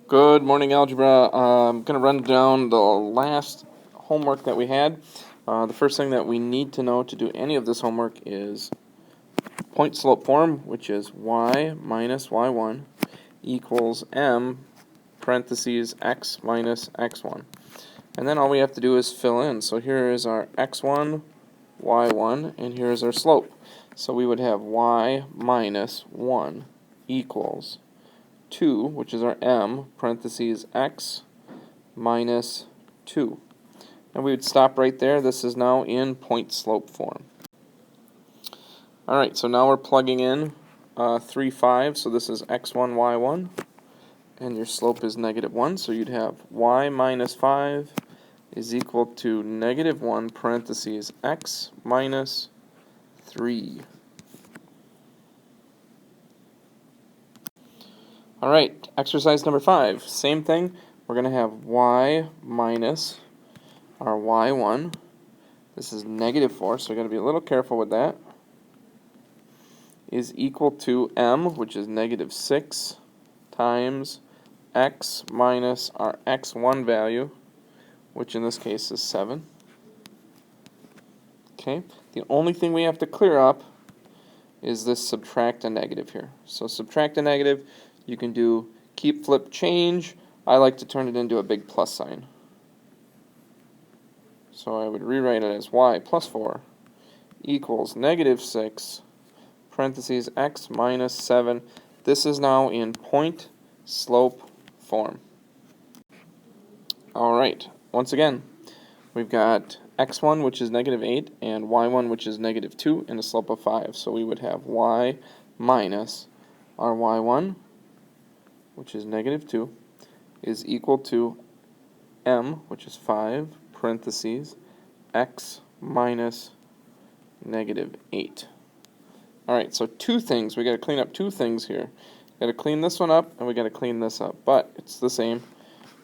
Good morning, Algebra. I'm going to run down the last homework that we had. The first thing that we need to know to do any of this homework is point-slope form, which is y minus y1 equals m parentheses x minus x1. And then all we have to do is fill in. So here is our x1, y1, and here is our slope. So we would have y minus 1 equals 2, which is our m, parentheses x minus 2. And we would stop right there. This is now in point-slope form. Alright, so now we're plugging in 3, 5, so this is x1, y1, and your slope is negative 1, so you'd have y minus 5 is equal to negative 1, parentheses x minus 3. Alright, exercise number 5. Same thing. We're going to have y minus our y1. This is negative 4, so we've got to be a little careful with that. Is equal to m, which is negative 6, times x minus our x1 value, which in this case is 7. Okay. The only thing we have to clear up is this subtract a negative here. So subtract a negative, you can do keep, flip, change. I like to turn it into a big plus sign. So I would rewrite it as y plus 4 equals negative 6, parentheses x minus 7. This is now in point-slope form. Alright, once again, we've got x1, which is negative 8, and y1, which is negative 2, and a slope of 5. So we would have y minus our y1, which is negative 2, is equal to m, which is 5, parentheses, x minus negative 8. Alright, so two things. We got to clean up two things here. Got to clean this one up, and we got to clean this up. But it's the same,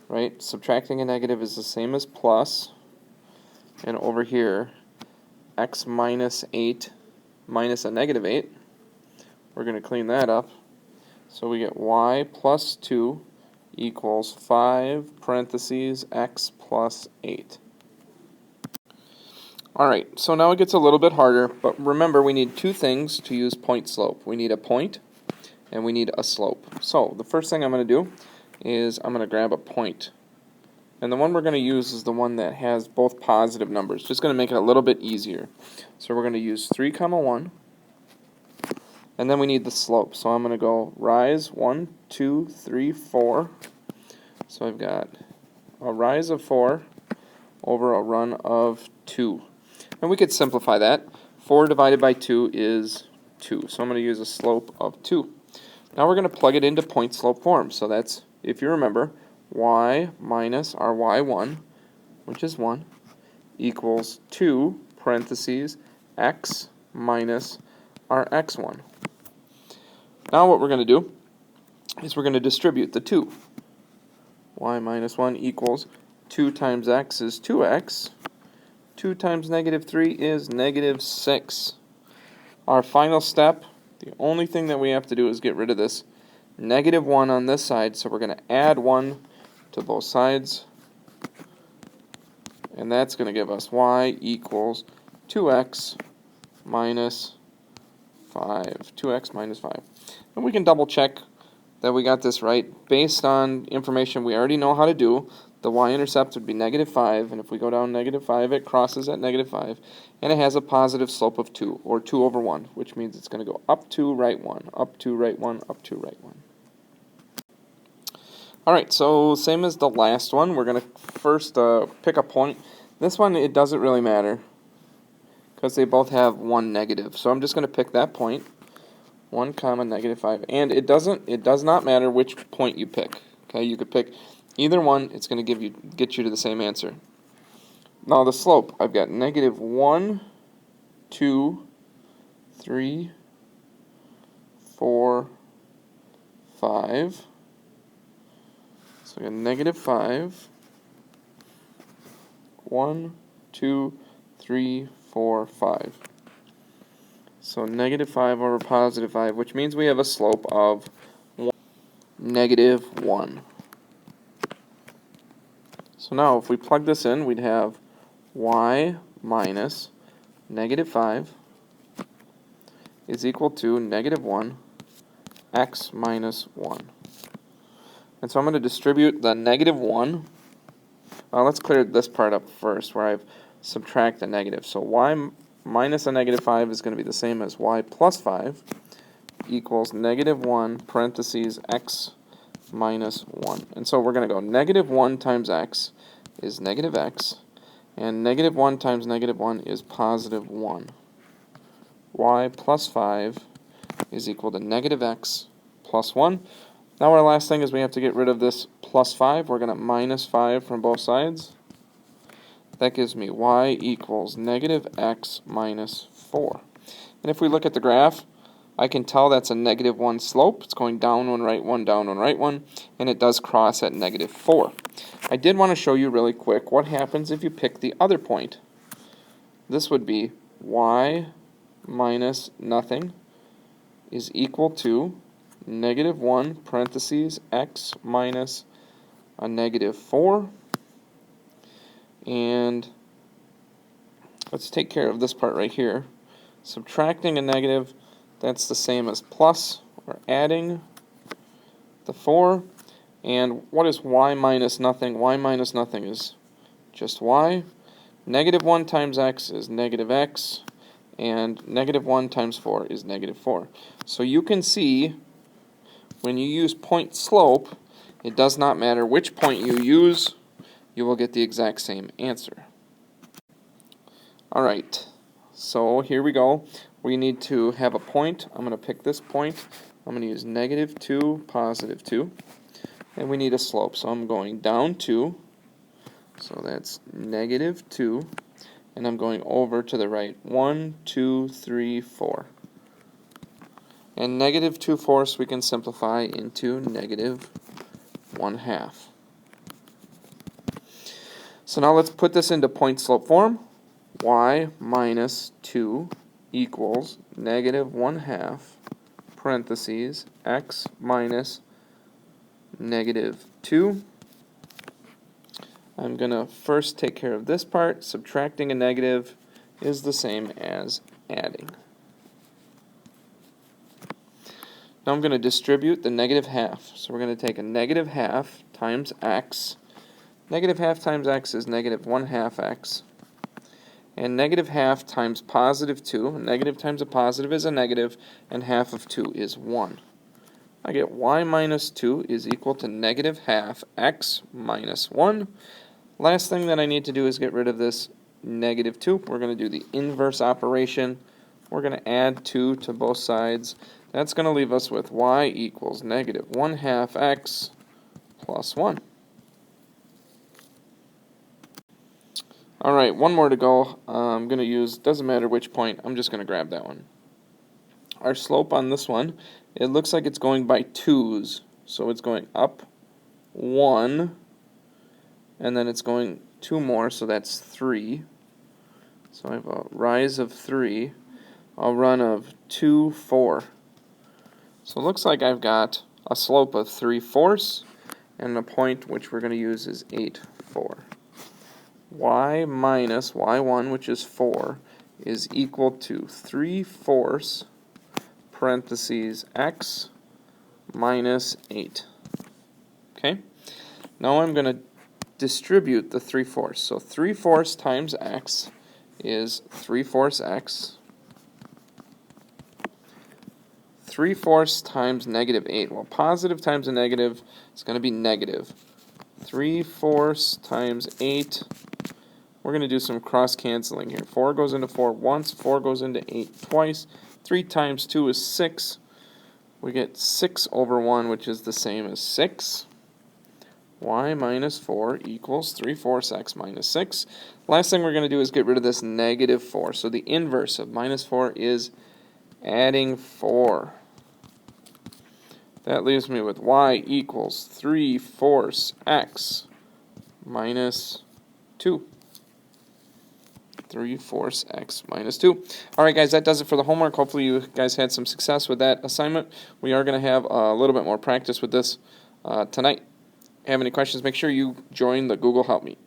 right? Subtracting a negative is the same as plus. And over here, x minus 8 minus a negative 8. We're going to clean that up. So we get y plus 2 equals 5, parentheses, x plus 8. Alright, so now it gets a little bit harder, but remember we need two things to use point-slope. We need a point, and we need a slope. So the first thing I'm going to do is I'm going to grab a point. And the one we're going to use is the one that has both positive numbers. Just going to make it a little bit easier. So we're going to use 3, 1. And then we need the slope. So I'm going to go rise 1, 2, 3, 4. So I've got a rise of 4 over a run of 2. And we could simplify that. 4 divided by 2 is 2. So I'm going to use a slope of 2. Now we're going to plug it into point-slope form. So that's, if you remember, y minus our y1, which is 1, equals 2, parentheses, x minus our x1. Now what we're going to do is we're going to distribute the 2. Y minus 1 equals 2 times x is 2x. 2 times negative 3 is negative 6. Our final step, the only thing that we have to do is get rid of this negative 1 on this side, so we're going to add 1 to both sides, and that's going to give us y equals 2x minus 5. 2x minus 5. And we can double check that we got this right based on information we already know how to do. The y-intercept would be negative 5, and if we go down negative 5, it crosses at negative 5, and it has a positive slope of 2, or 2 over 1, which means it's going to go up 2, right 1, up 2, right 1, up 2, right 1. Alright, so same as the last one, we're going to first pick a point. This one, it doesn't really matter, because they both have one negative. So I'm just going to pick that point, 1 comma negative 5. And it does not matter which point you pick. Okay, you could pick either one, it's going to get you to the same answer. Now the slope, I've got negative 1, 2, 3, 4, 5. So I got negative 5. 1, 2, 3, 4, 5. So negative 5 over positive 5, which means we have a slope of negative 1. So now if we plug this in, we'd have y minus negative 5 is equal to negative 1, x minus 1. And so I'm going to distribute the negative 1. Let's clear this part up first where I've subtract the negative. So y minus a negative 5 is going to be the same as y plus 5 equals negative 1 parentheses x minus 1. And so we're going to go negative 1 times x is negative x, and negative 1 times negative 1 is positive 1. Y plus 5 is equal to negative x plus 1. Now our last thing is we have to get rid of this plus 5. We're going to minus 5 from both sides. That gives me y equals negative x minus 4. And if we look at the graph, I can tell that's a negative 1 slope. It's going down one, right one, down one, right one, and it does cross at negative 4. I did want to show you really quick what happens if you pick the other point. This would be y minus nothing is equal to negative 1 parentheses x minus a negative 4. And let's take care of this part right here. Subtracting a negative, that's the same as plus, or adding the 4. And what is y minus nothing? Y minus nothing is just y. Negative 1 times x is negative x, and negative 1 times 4 is negative 4. So you can see when you use point slope, it does not matter which point you use, you will get the exact same answer. Alright, so here we go. We need to have a point. I'm going to pick this point. I'm going to use negative 2, positive 2. And we need a slope. So I'm going down 2. So that's negative 2. And I'm going over to the right. 1, 2, 3, 4. And negative 2/4 we can simplify into negative 1/2. So now let's put this into point slope form. Y minus 2 equals negative 1/2 parentheses x minus negative 2. I'm going to first take care of this part. Subtracting a negative is the same as adding. Now I'm going to distribute the negative half. So we're going to take a negative half times x. Negative half times x is negative 1/2 x. And negative half times positive 2. A negative times a positive is a negative, and half of 2 is 1. I get y minus 2 is equal to negative half x minus 1. Last thing that I need to do is get rid of this negative 2. We're going to do the inverse operation. We're going to add 2 to both sides. That's going to leave us with y equals negative 1/2 x plus 1. Alright, one more to go. I'm going to use, doesn't matter which point, I'm just going to grab that one. Our slope on this one, it looks like it's going by 2's. So it's going up 1, and then it's going 2 more, so that's 3. So I have a rise of 3, a run of 2, 4. So it looks like I've got a slope of 3/4, and the point which we're going to use is 8, 4. Y minus y1, which is 4, is equal to 3/4 parentheses x minus 8. Okay? Now I'm going to distribute the 3/4. So 3/4 times x is 3/4 x. 3/4 times negative 8. Well, positive times a negative is going to be negative. 3/4 times 8. We're going to do some cross-canceling here. 4 goes into 4 once, 4 goes into 8 twice. 3 times 2 is 6. We get 6 over 1, which is the same as 6. Y minus 4 equals 3/4 x minus 6. Last thing we're going to do is get rid of this negative 4. So the inverse of minus 4 is adding 4. That leaves me with y equals 3/4 x minus 2. 3/4 x minus 2. Alright guys, that does it for the homework. Hopefully you guys had some success with that assignment. We are going to have a little bit more practice with this tonight. have any questions, make sure you join the Google Help Meet.